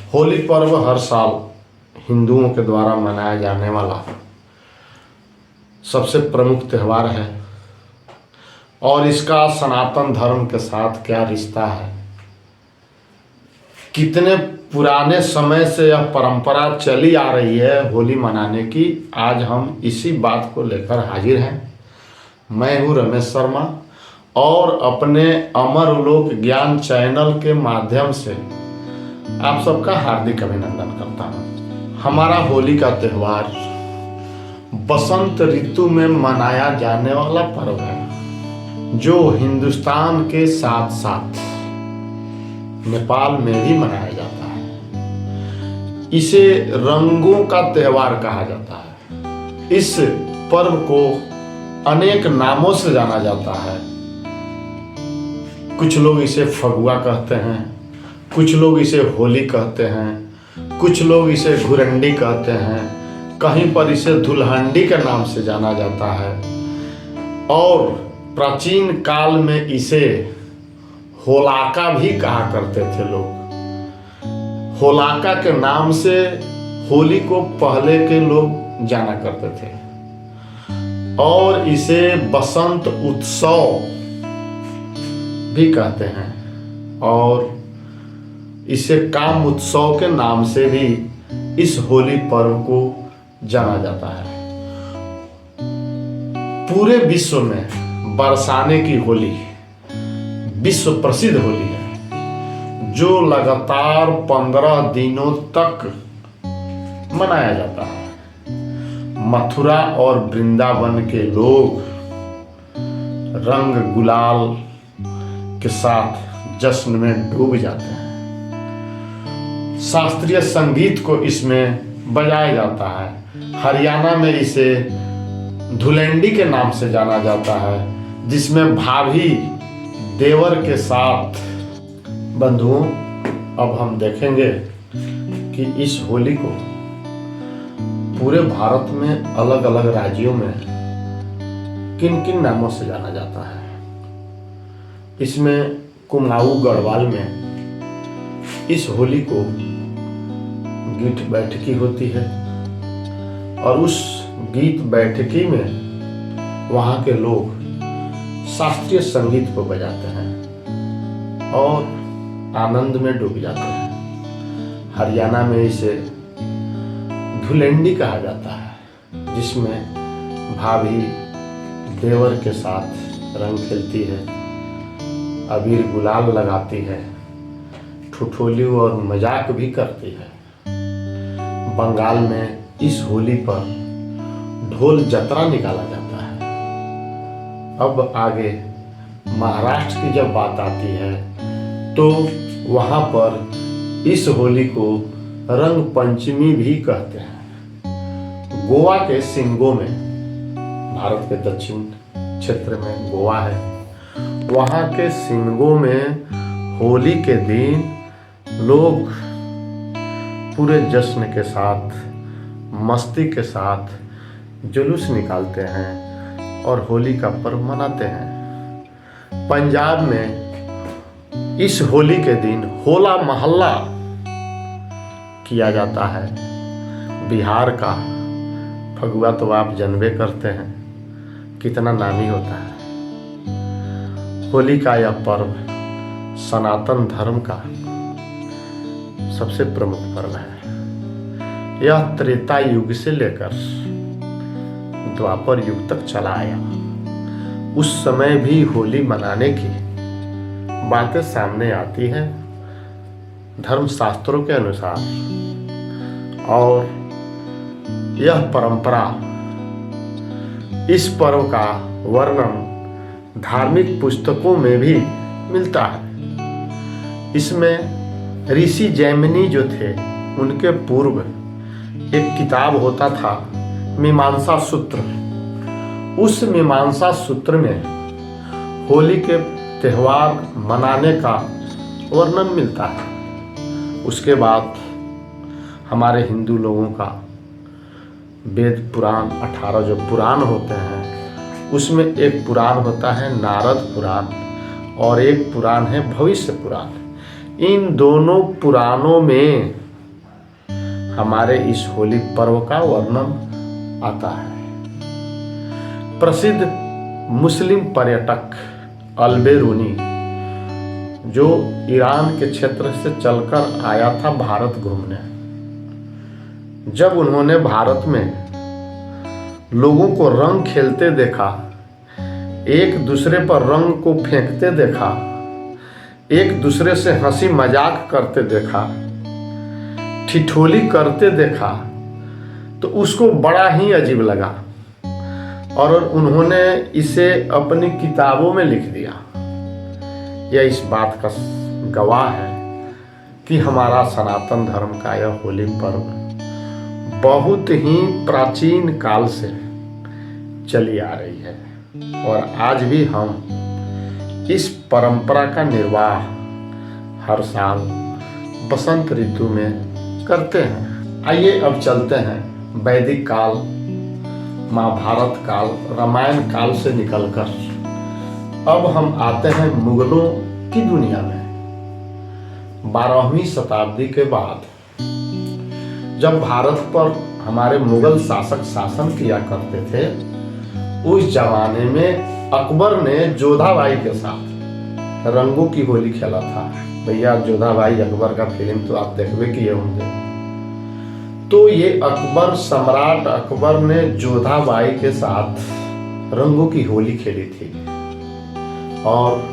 होली पर्व हर साल हिंदुओं के द्वारा मनाया जाने वाला सबसे प्रमुख त्यौहार है और इसका सनातन धर्म के साथ क्या रिश्ता है, कितने पुराने समय से यह परंपरा चली आ रही है होली मनाने की। आज हम इसी बात को लेकर हाजिर हैं। मैं हूँ रमेश शर्मा और अपने अमर उलोक ज्ञान चैनल के माध्यम से आप सबका हार्दिक अभिनंदन करता हूँ। हमारा होली का त्यौहार बसंत ऋतु में मनाया जाने वाला पर्व है जो हिंदुस्तान के साथ साथ नेपाल में भी मनाया जाता है। इसे रंगों का त्यौहार कहा जाता है। इस पर्व को अनेक नामों से जाना जाता है। कुछ लोग इसे फगुआ कहते हैं, कुछ लोग इसे होली कहते हैं, कुछ लोग इसे घुरंडी कहते हैं, कहीं पर इसे दुल्हंडी के नाम से जाना जाता है और प्राचीन काल में इसे होलाका भी कहा करते थे लोग। होलाका के नाम से होली को पहले के लोग जाना करते थे और इसे बसंत उत्सव भी कहते हैं और इसे काम उत्सव के नाम से भी इस होली पर्व को जाना जाता है। पूरे विश्व में बरसाने की होली विश्व प्रसिद्ध होली है जो लगातार 15 दिनों तक मनाया जाता है। मथुरा और वृंदावन के लोग रंग गुलाल के साथ जश्न में डूब जाते हैं। शास्त्रीय संगीत को इसमें बजाया जाता है। हरियाणा में इसे धुलेंडी के नाम से जाना जाता है जिसमें भाभी देवर के साथ। बंधुओं, अब हम देखेंगे कि इस होली को पूरे भारत में अलग अलग राज्यों में किन किन नामों से जाना जाता है। इसमें कुमाऊं गढ़वाल में इस होली को गीत बैठकी होती है और उस गीत बैठकी में वहाँ के लोग शास्त्रीय संगीत को बजाते हैं और आनंद में डूब जाते हैं। हरियाणा में इसे धुलेंडी कहा जाता है जिसमें भाभी देवर के साथ रंग खेलती है, अबीर गुलाल लगाती है, ठुठोली और मजाक भी करती है। बंगाल में इस होली पर ढोल जतरा निकाला जाता है। अब आगे महाराष्ट्र की जब बात आती है तो वहाँ पर इस होली को रंग पंचमी भी कहते हैं। गोवा के सिंगो में, भारत के दक्षिण क्षेत्र में गोवा है, वहाँ के सिंगो में होली के दिन लोग पूरे जश्न के साथ, मस्ती के साथ जुलूस निकालते हैं और होली का पर्व मनाते हैं। पंजाब में इस होली के दिन होला महल्ला किया जाता है। बिहार का फगुआ तो आप जानबे करते हैं कितना नामी होता है। होली का यह पर्व सनातन धर्म का सबसे प्रमुख पर्व है। यह त्रेता युग से लेकर द्वापर युग तक चला आया। उस समय भी होली मनाने की बातें सामने आती हैं धर्म शास्त्रों के अनुसार और यह परंपरा, इस पर्व का वर्णन धार्मिक पुस्तकों में भी मिलता है। इसमें ऋषि जैमिनी जो थे उनके पूर्व एक किताब होता था मीमांसा सूत्र। उस मीमांसा सूत्र में होली के त्यौहार मनाने का वर्णन मिलता है। उसके बाद हमारे हिंदू लोगों का वेद पुराण 18 जो पुराण होते हैं उसमें एक पुराण होता है नारद पुराण और एक पुराण है भविष्य पुराण। इन दोनों पुराणों में हमारे इस होली पर्व का वर्णन आता है। प्रसिद्ध मुस्लिम पर्यटक अल-बेरूनी, जो ईरान के क्षेत्र से चलकर आया था भारत घूमने, जब उन्होंने भारत में लोगों को रंग खेलते देखा, एक दूसरे पर रंग को फेंकते देखा, एक दूसरे से हंसी मजाक करते देखा, ठिठोली करते देखा, तो उसको बड़ा ही अजीब लगा और उन्होंने इसे अपनी किताबों में लिख दिया। यह इस बात का गवाह है कि हमारा सनातन धर्म का यह होली पर्व बहुत ही प्राचीन काल से चली आ रही है और आज भी हम इस परंपरा का निर्वाह हर साल बसंत ऋतु में करते हैं। आइए अब चलते हैं वैदिक काल, महाभारत काल, रामायण काल से निकलकर अब हम आते हैं मुगलों की दुनिया में। 12वीं शताब्दी के बाद जब भारत पर हमारे मुगल शासक शासन किया करते थे, उस जमाने में अकबर ने जोधाबाई के साथ रंगों की होली खेला था। भैया जोधाबाई अकबर का फिल्म तो आप देखबे किए होंगे। तो ये अकबर, सम्राट अकबर ने जोधाबाई के साथ रंगों की होली खेली थी और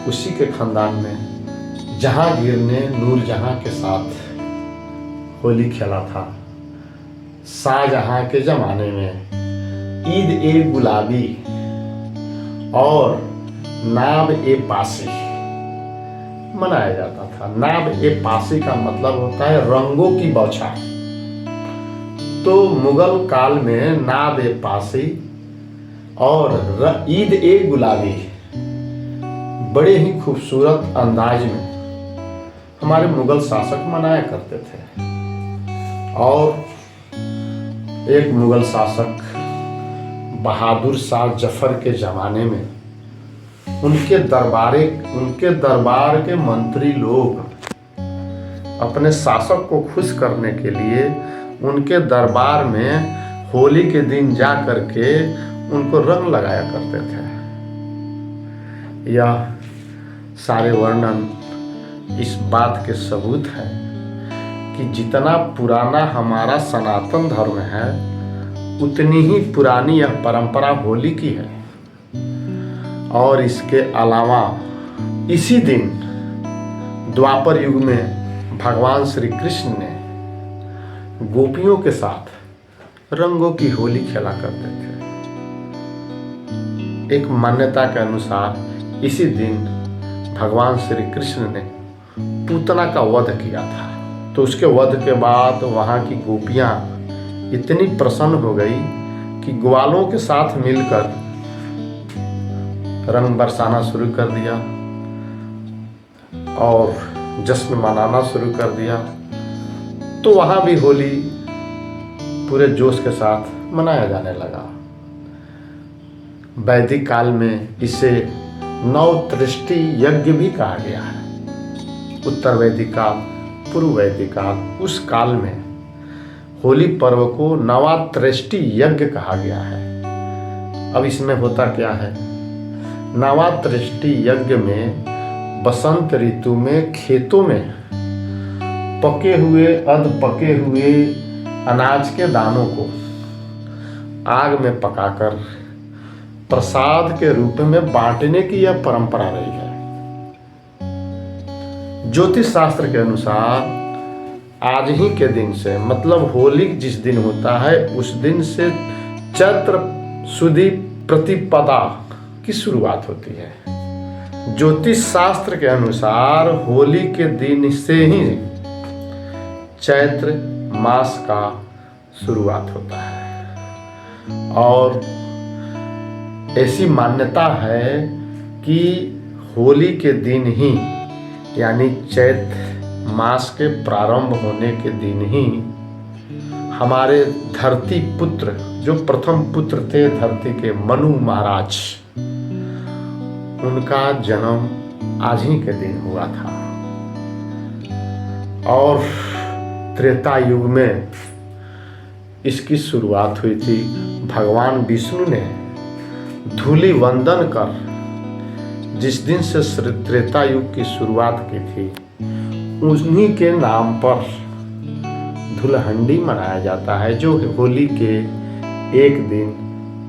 उसी के खानदान में जहांगीर ने नूरजहां के साथ होली खेला था। शाहजहां के जमाने में ईद-ए-गुलाबी और नाब-ए-पासी मनाया जाता था। नाब-ए-पासी का मतलब होता है रंगों की बौछार। तो मुगल काल में नाब-ए-पासी और ईद-ए-गुलाबी बड़े ही खूबसूरत अंदाज में हमारे मुगल शासक मनाया करते थे। और एक मुगल शासक बहादुर शाह जफर के जमाने में उनके दरबार के मंत्री लोग अपने शासक को खुश करने के लिए उनके दरबार में होली के दिन जा करके उनको रंग लगाया करते थे। यह सारे वर्णन इस बात के सबूत है कि जितना पुराना हमारा सनातन धर्म है, उतनी ही पुरानी यह परंपरा होली की है। और इसके अलावा इसी दिन द्वापर युग में भगवान श्री कृष्ण ने गोपियों के साथ रंगों की होली खेला करते थे। एक मान्यता के अनुसार इसी दिन भगवान श्री कृष्ण ने पूतना का वध किया था। तो उसके वध के बाद वहाँ की गोपियाँ इतनी प्रसन्न हो गई कि ग्वालों के साथ मिलकर रंग बरसाना शुरू कर दिया और जश्न मनाना शुरू कर दिया। तो वहाँ भी होली पूरे जोश के साथ मनाया जाने लगा। वैदिक काल में इसे नवतृष्टि यज्ञ भी कहा गया है। उत्तर वैदिक काल, पूर्व वैदिक काल, उस काल में होली पर्व को नवातृष्टि यज्ञ कहा गया है। अब इसमें होता क्या है, नवातृष्टि यज्ञ में बसंत ऋतु में खेतों में पके हुए, अध पके हुए अनाज के दानों को आग में पकाकर प्रसाद के रूप में बांटने की यह परंपरा रही है। ज्योतिष शास्त्र के अनुसार आज ही के दिन से, मतलब होली जिस दिन होता है उस दिन से चैत्र सुदी प्रतिपदा की शुरुआत होती है। ज्योतिष शास्त्र के अनुसार होली के दिन से ही चैत्र मास का शुरुआत होता है। और ऐसी मान्यता है कि होली के दिन ही, यानी चैत्र मास के प्रारंभ होने के दिन ही हमारे धरती पुत्र, जो प्रथम पुत्र थे धरती के, मनु महाराज, उनका जन्म आज ही के दिन हुआ था। और त्रेता युग में इसकी शुरुआत हुई थी। भगवान विष्णु ने धूलि वंदन कर जिस दिन से त्रेता युग की शुरुआत की थी, उन्हीं के नाम पर धुलहंडी मनाया जाता है, जो होली के एक दिन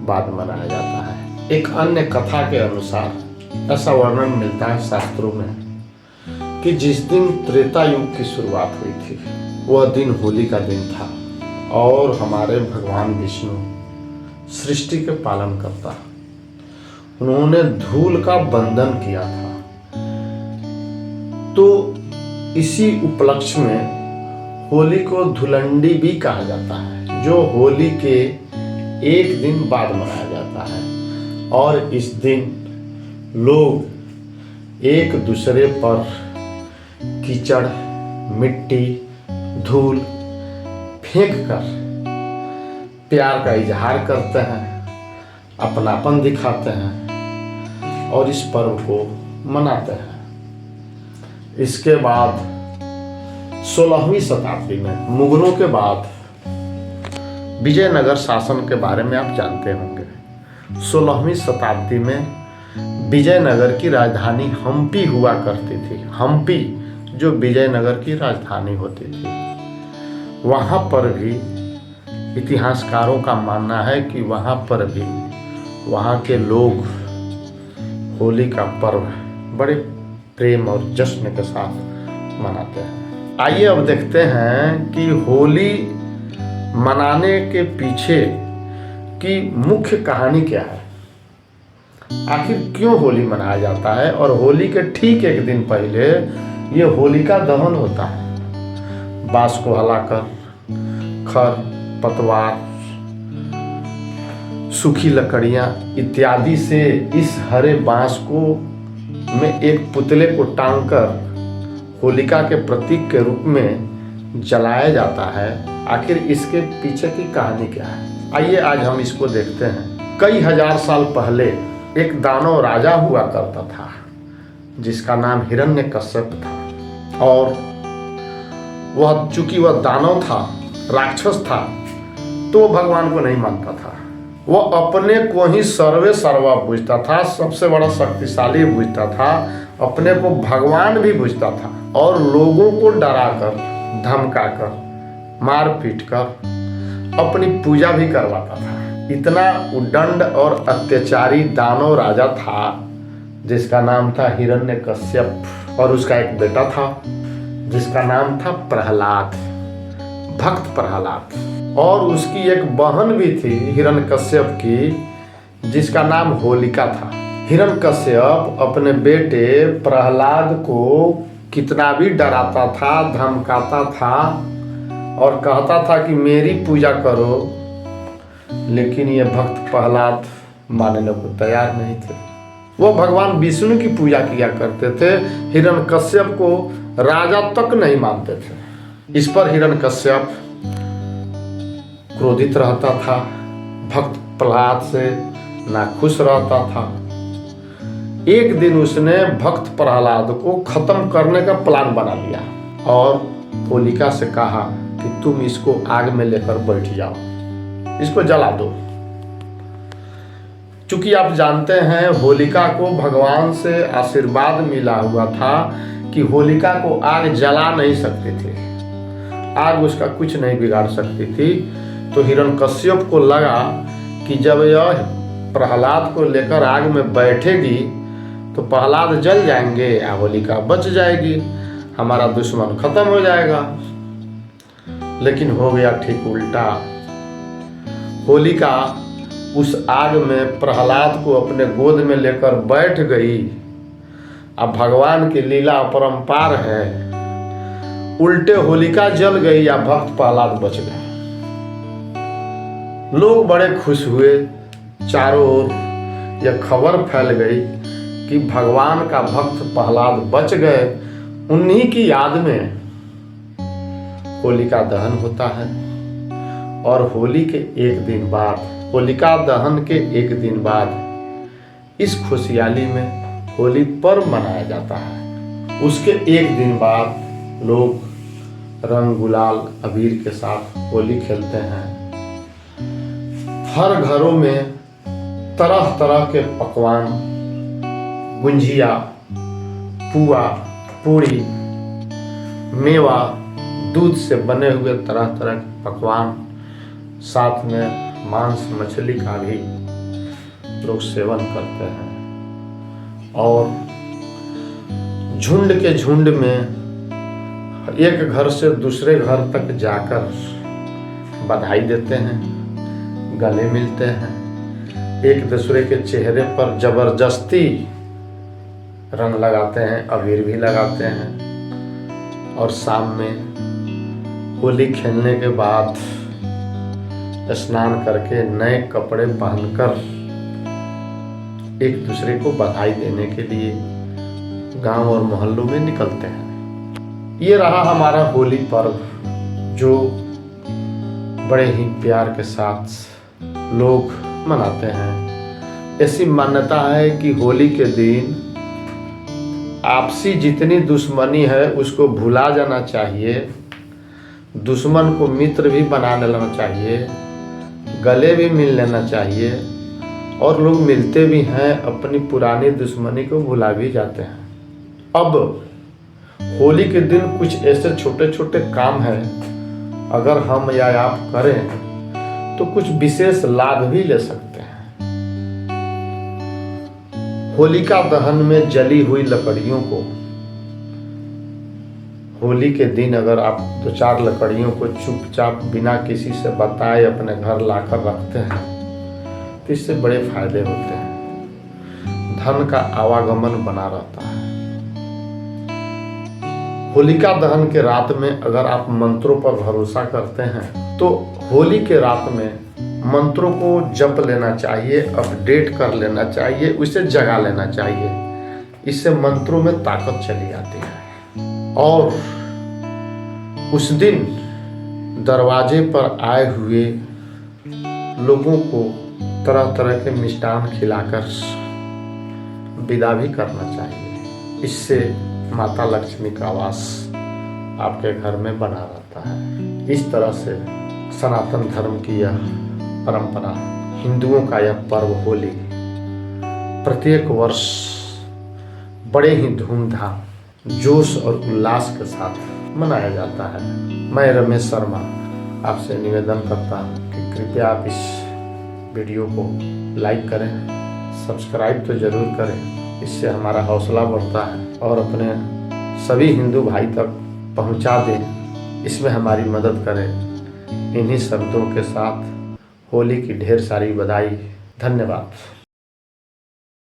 बाद मनाया जाता है। एक अन्य कथा के अनुसार ऐसा वर्णन मिलता है शास्त्रों में कि जिस दिन त्रेता युग की शुरुआत हुई थी वह दिन होली का दिन था, और हमारे भगवान विष्णु सृष्टि के पालन करता, उन्होंने धूल का बंधन किया था। तो इसी उपलक्ष्य में होली को धुलंडी भी कहा जाता है, जो होली के एक दिन बाद मनाया जाता है। और इस दिन लोग एक दूसरे पर कीचड़, मिट्टी, धूल फेंक कर प्यार का इजहार करते हैं, अपनापन दिखाते हैं और इस पर्व को मनाते हैं। इसके बाद 16वीं शताब्दी में मुगलों के बाद विजयनगर शासन के बारे में आप जानते होंगे। 16वीं शताब्दी में विजयनगर की राजधानी हम्पी हुआ करती थी। हम्पी जो विजयनगर की राजधानी होती थी, वहाँ पर भी इतिहासकारों का मानना है कि वहाँ पर भी वहाँ के लोग होली का पर्व बड़े प्रेम और जश्न के साथ मनाते हैं। आइए अब देखते हैं कि होली मनाने के पीछे की मुख्य कहानी क्या है। आखिर क्यों होली मनाया जाता है, और होली के ठीक एक दिन पहले ये होलिका दहन होता है। बांस को हलाकर खर पतवार, सूखी लकड़ियां इत्यादि से इस हरे बांस को में एक पुतले को टांगकर होलिका के प्रतीक के रूप में जलाया जाता है। आखिर इसके पीछे की कहानी क्या है, आइए आज हम इसको देखते हैं। कई हजार साल पहले एक दानव राजा हुआ करता था जिसका नाम हिरण्यकश्यप था, और वह चूंकि वह दानव था, राक्षस था, तो भगवान को नहीं मानता था। वह अपने को ही सर्वे सर्वा पूजता था, सबसे बड़ा शक्तिशाली पूजता था, अपने को भगवान भी पूजता था, और लोगों को डराकर, धमकाकर, मार पीट कर अपनी पूजा भी करवाता था। इतना उद्दंड और अत्याचारी दानव राजा था जिसका नाम था हिरण्यकश्यप, और उसका एक बेटा था जिसका नाम था प्रहलाद, भक्त प्रहलाद, और उसकी एक बहन भी थी हिरण्यकश्यप की जिसका नाम होलिका था। हिरण्यकश्यप अपने बेटे प्रहलाद को कितना भी डराता था, धमकाता था और कहता था कि मेरी पूजा करो, लेकिन ये भक्त प्रहलाद मानने को तैयार नहीं थे। वो भगवान विष्णु की पूजा किया करते थे, हिरण्यकश्यप को राजा तक नहीं मानते थे। इस पर हिरण्यकश्यप क्रोधित रहता था, भक्त प्रहलाद से नाखुश रहता था। एक दिन उसने भक्त प्रहलाद को खत्म करने का प्लान बना लिया और होलिका से कहा कि तुम इसको आग में लेकर बैठ जाओ, इसको जला दो। चूंकि आप जानते हैं होलिका को भगवान से आशीर्वाद मिला हुआ था कि होलिका को आग जला नहीं सकती थी, आग उसका कुछ नहीं बिगाड़ सकती थी। तो हिरण्यकश्यप को लगा कि जब यह प्रहलाद को लेकर आग में बैठेगी तो प्रहलाद जल जाएंगे या होलिका बच जाएगी, हमारा दुश्मन खत्म हो जाएगा। लेकिन हो गया ठीक उल्टा। होलिका उस आग में प्रहलाद को अपने गोद में लेकर बैठ गई। अब भगवान की लीला अपरंपार है, उल्टे होलिका जल गई या भक्त प्रहलाद बच गए। लोग बड़े खुश हुए, चारों ओर यह खबर फैल गई कि भगवान का भक्त प्रहलाद बच गए। उन्हीं की याद में होलिका दहन होता है, और होली के एक दिन बाद, होलिका दहन के एक दिन बाद इस खुशहाली में होली पर्व मनाया जाता है। उसके एक दिन बाद लोग रंग गुलाल अबीर के साथ होली खेलते हैं। हर घरों में तरह तरह के पकवान, गुंजिया, पुआ, पूड़ी, मेवा, दूध से बने हुए तरह तरह के पकवान, साथ में मांस मछली का भी लोग सेवन करते हैं। और झुंड के झुंड में एक घर से दूसरे घर तक जाकर बधाई देते हैं, गले मिलते हैं, एक दूसरे के चेहरे पर जबरदस्ती रंग लगाते हैं, अबीर भी लगाते हैं। और शाम में होली खेलने के बाद स्नान करके नए कपड़े पहनकर एक दूसरे को बधाई देने के लिए गांव और मोहल्लों में निकलते हैं। ये रहा हमारा होली पर्व, जो बड़े ही प्यार के साथ लोग मनाते हैं। ऐसी मान्यता है कि होली के दिन आपसी जितनी दुश्मनी है उसको भुला जाना चाहिए, दुश्मन को मित्र भी बना लेना चाहिए, गले भी मिल लेना चाहिए। और लोग मिलते भी हैं, अपनी पुरानी दुश्मनी को भुला भी जाते हैं। अब होली के दिन कुछ ऐसे छोटे छोटे काम हैं, अगर हम या आप करें तो कुछ विशेष लाभ भी ले सकते हैं। होलिका दहन में जली हुई लकड़ियों को, होली के दिन अगर आप 2-4 लकड़ियों को चुपचाप बिना किसी से बताए अपने घर लाकर रखते हैं तो इससे बड़े फायदे होते हैं। धन का आवागमन बना रहता है। होलिका दहन के रात में अगर आप मंत्रों पर भरोसा करते हैं तो होली के रात में मंत्रों को जप लेना चाहिए, अपडेट कर लेना चाहिए, उसे जगा लेना चाहिए। इससे मंत्रों में ताकत चली आती है। और उस दिन दरवाजे पर आए हुए लोगों को तरह तरह के मिष्ठान खिलाकर विदा भी करना चाहिए। इससे माता लक्ष्मी का वास आपके घर में बना रहता है। इस तरह से सनातन धर्म की यह परंपरा, हिंदुओं का यह पर्व होली प्रत्येक वर्ष बड़े ही धूमधाम, जोश और उल्लास के साथ मनाया जाता है। मैं रमेश शर्मा आपसे निवेदन करता हूँ कि कृपया आप इस वीडियो को लाइक करें, सब्सक्राइब तो ज़रूर करें, इससे हमारा हौसला बढ़ता है। और अपने सभी हिंदू भाई तक पहुंचा दें, इसमें हमारी मदद करें। इन्हीं शब्दों के साथ होली की ढेर सारी बधाई। धन्यवाद।